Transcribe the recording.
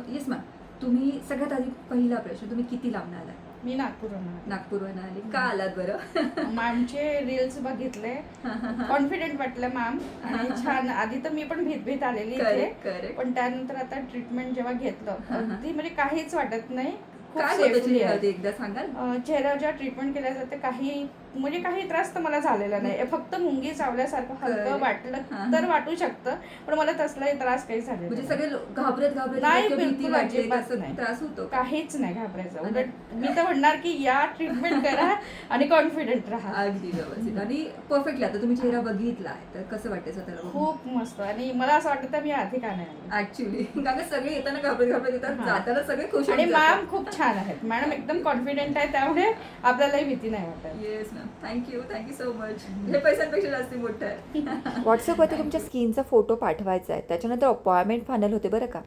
Yes ma'am, तुम्ही सगळ्यात आधी पहिला प्रश्न, तुम्ही किती लांब आलाय? मी नागपूरहून नागपूरवरून आले. का आलात बरं? मॅमचे रील्स बघितले, कॉन्फिडेंट वाटलं मॅम. आणि छान. आधी तर मी पण भीत आलेली इथे, करेक्ट. पण त्यानंतर आता ट्रीटमेंट जेव्हा घेतलं अगदी म्हणजे काहीच वाटत नाही. खूप काय होतं सेफली चेहऱ्यावरती आहे. एकदा सांगाल? चेहऱ्यावर जेव्हा ट्रीटमेंट केल्या जाते काही त्रास तर मला झालेला नाही. फक्त मुंगी चावल्यासारखं हलकं Correct. वाटलं तर वाटू शकतं, पण मला तसलाही त्रास काही झालेला म्हणजे नाही. सगळे घाबरत नाही, किंवा भीती बिलकुल वाटते अजिबात तसं नाही. त्रास होतो का? काहीच नाही घाबरायचं. उलट मी तर म्हणणार की या ट्रीटमेंट करा आणि कॉन्फिडेंट राहा. अगदी व्यवस्थित आणि परफेक्टली. आता तुम्ही चेहरा बघितलाय तर कसं वाटतं स्वतःला बघून? खूप मस्त. आणि मला असं वाटतं मी आधी का नाही आले. ऍक्च्युली कारण सगळे येताना घाबरत येतात, हा. जाताना सगळे खुश आणि होऊन मॅम खूप छान आहेत. मॅडम एकदम कॉन्फिडेंट आहे, त्यामुळे आपल्यालाही भीती नाही वाटत. Yes ma'am, thank you so much. हे पैशांपेक्षा जास्त मोठं आहे. व्हॉट्सअपवरती तुमच्या स्किनचा फोटो पाठवायचा आहे, त्याच्यानंतर अपॉइंटमेंट फायनल होते बरं का.